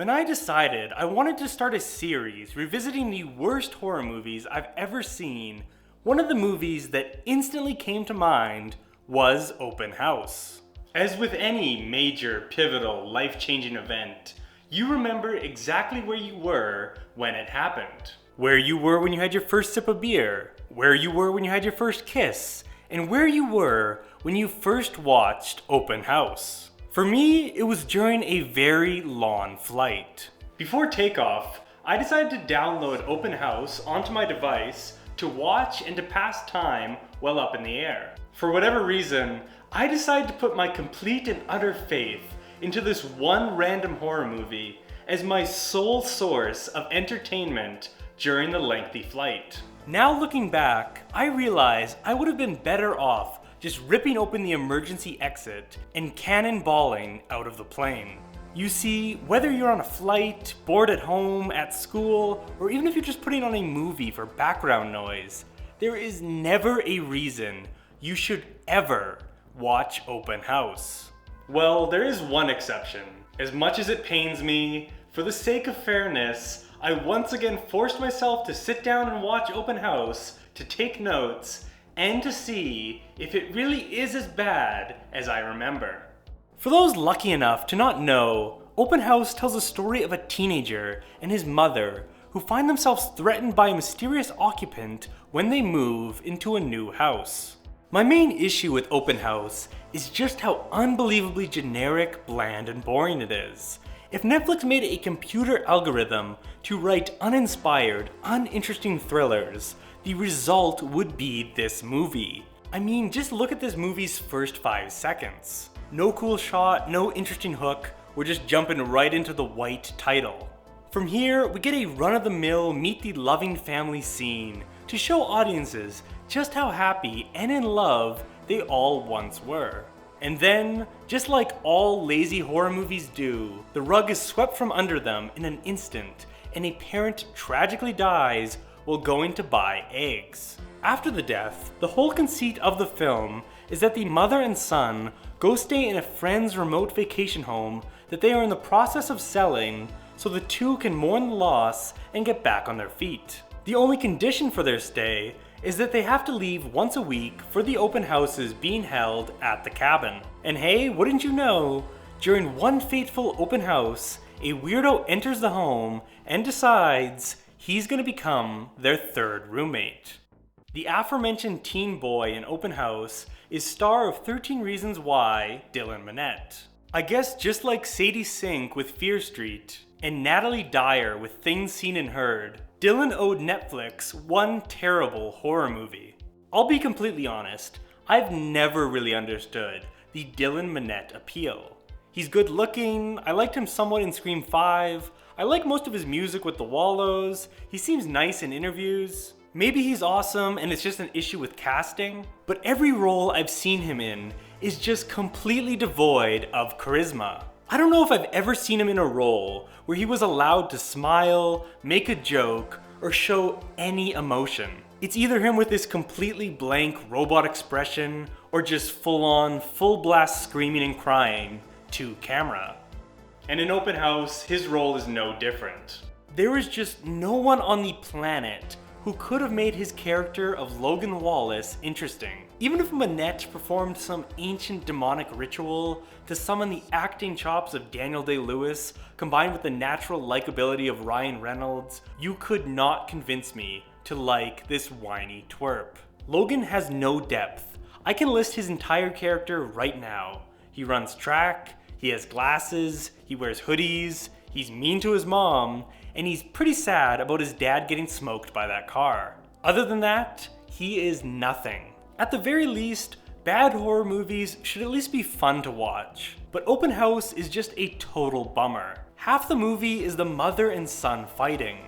When I decided I wanted to start a series revisiting the worst horror movies I've ever seen, one of the movies that instantly came to mind was Open House. As with any major, pivotal, life-changing event, you remember exactly where you were when it happened. Where you were when you had your first sip of beer, where you were when you had your first kiss, and where you were when you first watched Open House. For me, it was during a very long flight. Before takeoff, I decided to download Open House onto my device to watch and to pass time while up in the air. For whatever reason, I decided to put my complete and utter faith into this one random horror movie as my sole source of entertainment during the lengthy flight. Now looking back, I realize I would have been better off just ripping open the emergency exit and cannonballing out of the plane. You see, whether you're on a flight, bored at home, at school, or even if you're just putting on a movie for background noise, there is never a reason you should ever watch Open House. Well, there is one exception. As much as it pains me, for the sake of fairness, I once again forced myself to sit down and watch Open House, to take notes, and to see if it really is as bad as I remember. For those lucky enough to not know, Open House tells the story of a teenager and his mother who find themselves threatened by a mysterious occupant when they move into a new house. My main issue with Open House is just how unbelievably generic, bland, and boring it is. If Netflix made a computer algorithm to write uninspired, uninteresting thrillers, the result would be this movie. I mean, just look at this movie's first 5 seconds. No cool shot, no interesting hook, we're just jumping right into the white title. From here, we get a run-of-the-mill meet the loving family scene to show audiences just how happy and in love they all once were. And then, just like all lazy horror movies do, the rug is swept from under them in an instant, and a parent tragically dies while going to buy eggs. After the death, the whole conceit of the film is that the mother and son go stay in a friend's remote vacation home that they are in the process of selling so the two can mourn the loss and get back on their feet. The only condition for their stay is that they have to leave once a week for the open houses being held at the cabin. And hey, wouldn't you know, during one fateful open house, a weirdo enters the home and decides he's gonna become their third roommate. The aforementioned teen boy in Open House is star of 13 Reasons Why, Dylan Minnett. I guess just like Sadie Sink with Fear Street, and Natalie Dyer with Things Seen and Heard, Dylan owed Netflix one terrible horror movie. I'll be completely honest, I've never really understood the Dylan Minnett appeal. He's good looking, I liked him somewhat in Scream 5, I like most of his music with the Wallows, he seems nice in interviews. Maybe he's awesome and it's just an issue with casting, but every role I've seen him in is just completely devoid of charisma. I don't know if I've ever seen him in a role where he was allowed to smile, make a joke, or show any emotion. It's either him with this completely blank robot expression, or just full-on, full-blast screaming and crying to camera. And in Open House, his role is no different. There is just no one on the planet who could have made his character of Logan Wallace interesting. Even if Minnett performed some ancient demonic ritual to summon the acting chops of Daniel Day-Lewis combined with the natural likability of Ryan Reynolds, you could not convince me to like this whiny twerp. Logan has no depth. I can list his entire character right now. He runs track, he has glasses, he wears hoodies, he's mean to his mom, and he's pretty sad about his dad getting smoked by that car. Other than that, he is nothing. At the very least, bad horror movies should at least be fun to watch. But Open House is just a total bummer. Half the movie is the mother and son fighting.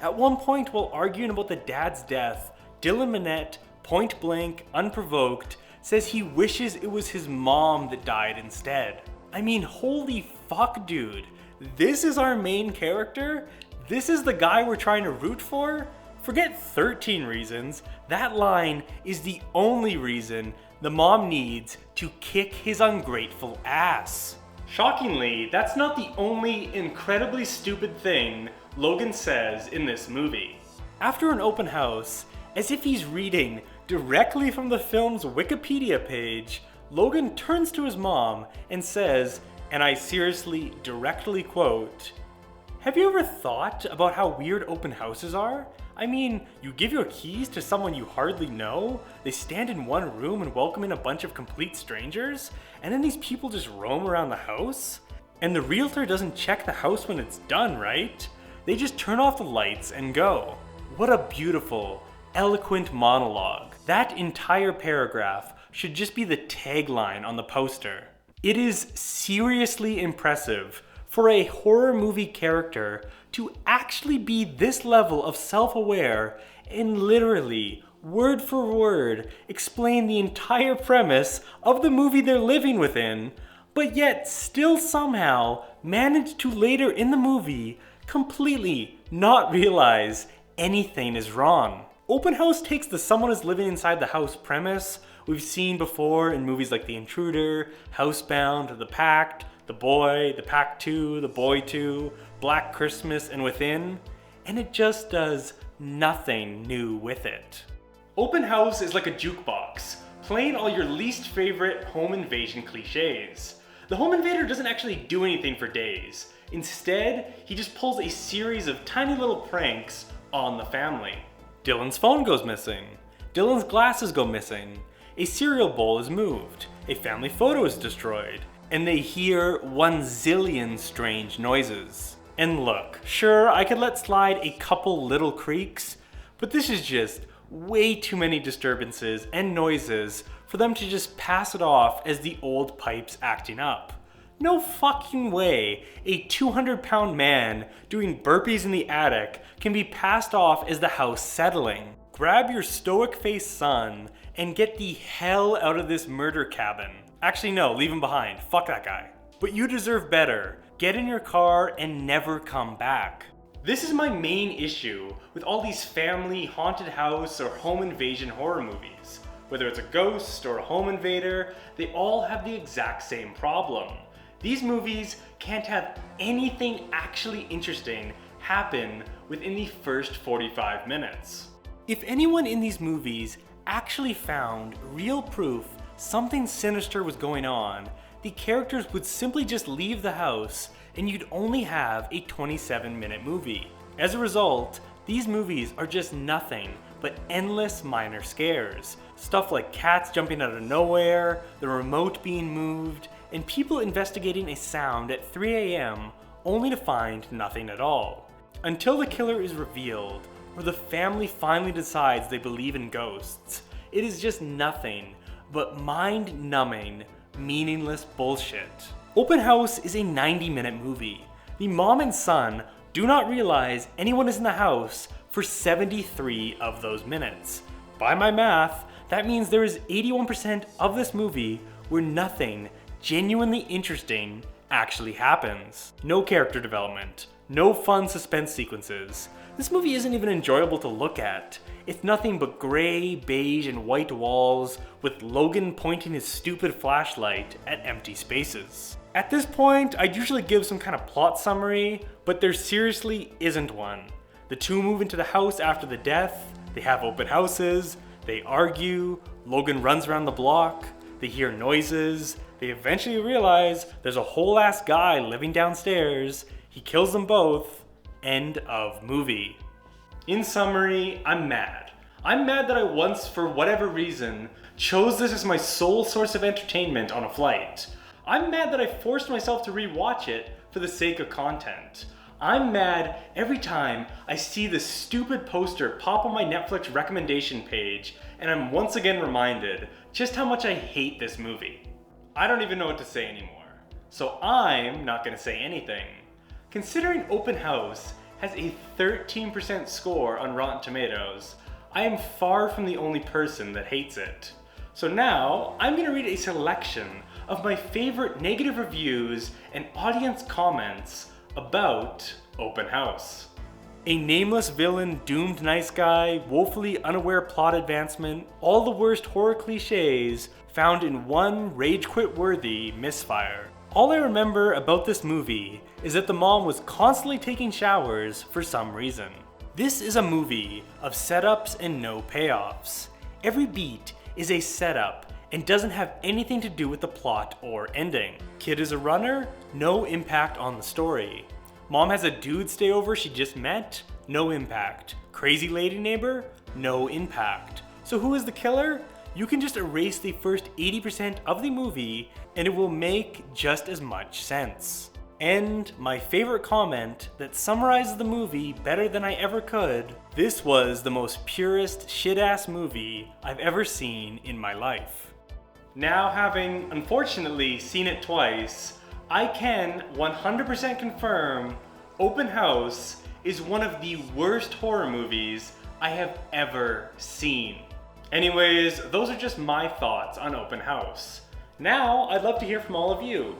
At one point while arguing about the dad's death, Dylan Minnett, point blank, unprovoked, says he wishes it was his mom that died instead. I mean, holy fuck, dude. This is our main character? This is the guy we're trying to root for? Forget 13 reasons. That line is the only reason the mom needs to kick his ungrateful ass. Shockingly, that's not the only incredibly stupid thing Logan says in this movie. After an open house, as if he's reading directly from the film's Wikipedia page, Logan turns to his mom and says, and I seriously directly quote, "Have you ever thought about how weird open houses are? I mean, you give your keys to someone you hardly know, they stand in one room and welcome in a bunch of complete strangers, and then these people just roam around the house? And the realtor doesn't check the house when it's done, right? They just turn off the lights and go." What a beautiful, eloquent monologue. That entire paragraph should just be the tagline on the poster. It is seriously impressive for a horror movie character to actually be this level of self-aware and literally, word for word, explain the entire premise of the movie they're living within, but yet still somehow manage to later in the movie completely not realize anything is wrong. Open house takes the someone is living inside the house premise we've seen before in movies like The Intruder, Housebound, The Pact, The Boy, The Pact 2, The Boy 2, Black Christmas, and Within, and it just does nothing new with it. Open house is like a jukebox, playing all your least favorite home invasion cliches. The home invader doesn't actually do anything for days. Instead, he just pulls a series of tiny little pranks on the family. Dylan's phone goes missing. Dylan's glasses go missing. A cereal bowl is moved. A family photo is destroyed. And they hear 1 zillion strange noises. And look, sure, I could let slide a couple little creaks, but this is just way too many disturbances and noises for them to just pass it off as the old pipes acting up. No fucking way a 200-pound man doing burpees in the attic can be passed off as the house settling. Grab your stoic-faced son and get the hell out of this murder cabin. Actually no, leave him behind. Fuck that guy. But you deserve better. Get in your car and never come back. This is my main issue with all these family haunted house or home invasion horror movies. Whether it's a ghost or a home invader, they all have the exact same problem. These movies can't have anything actually interesting happen within the first 45 minutes. If anyone in these movies actually found real proof something sinister was going on, the characters would simply just leave the house and you'd only have a 27-minute movie. As a result, these movies are just nothing but endless minor scares. Stuff like cats jumping out of nowhere, the remote being moved, and people investigating a sound at 3 a.m. only to find nothing at all. Until the killer is revealed, or the family finally decides they believe in ghosts, it is just nothing but mind-numbing, meaningless bullshit. Open House is a 90-minute movie. The mom and son do not realize anyone is in the house for 73 of those minutes. By my math, that means there is 81% of this movie where nothing genuinely interesting actually happens. No character development, no fun suspense sequences. This movie isn't even enjoyable to look at. It's nothing but gray, beige, and white walls with Logan pointing his stupid flashlight at empty spaces. At this point, I'd usually give some kind of plot summary, but there seriously isn't one. The two move into the house after the death, they have open houses, they argue, Logan runs around the block, they hear noises, they eventually realize there's a whole ass guy living downstairs, he kills them both, end of movie. In summary, I'm mad. I'm mad that I once, for whatever reason, chose this as my sole source of entertainment on a flight. I'm mad that I forced myself to rewatch it for the sake of content. I'm mad every time I see this stupid poster pop on my Netflix recommendation page and I'm once again reminded just how much I hate this movie. I don't even know what to say anymore, so I'm not gonna say anything. Considering Open House has a 13% score on Rotten Tomatoes, I am far from the only person that hates it. So now, I'm gonna read a selection of my favorite negative reviews and audience comments about Open House. A nameless villain, doomed nice guy, woefully unaware plot advancement, all the worst horror cliches found in one rage quit worthy misfire. All I remember about this movie is that the mom was constantly taking showers for some reason. This is a movie of setups and no payoffs. Every beat is a setup and doesn't have anything to do with the plot or ending. Kid is a runner, no impact on the story. Mom has a dude stay over she just met, no impact. Crazy lady neighbor, no impact. So who is the killer? You can just erase the first 80% of the movie and it will make just as much sense. And my favorite comment that summarizes the movie better than I ever could, this was the most purest shit-ass movie I've ever seen in my life. Now, having unfortunately seen it twice, I can 100% confirm Open House is one of the worst horror movies I have ever seen. Anyways, those are just my thoughts on Open House. Now, I'd love to hear from all of you.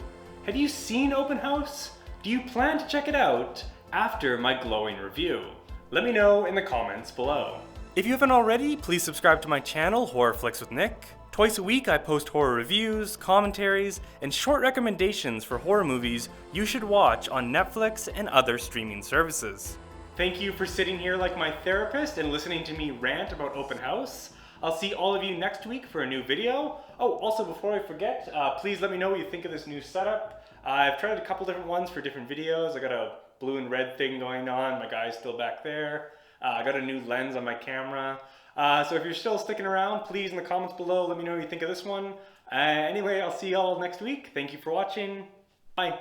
Have you seen Open House? Do you plan to check it out after my glowing review? Let me know in the comments below. If you haven't already, please subscribe to my channel, Horror Flicks with Nick. Twice a week I post horror reviews, commentaries, and short recommendations for horror movies you should watch on Netflix and other streaming services. Thank you for sitting here like my therapist and listening to me rant about Open House. I'll see all of you next week for a new video. Oh, also before I forget, please let me know what you think of this new setup. I've tried a couple different ones for different videos. I got a blue and red thing going on. My guy's still back there. I got a new lens on my camera. So if you're still sticking around, please in the comments below, let me know what you think of this one. Anyway, I'll see y'all next week. Thank you for watching. Bye.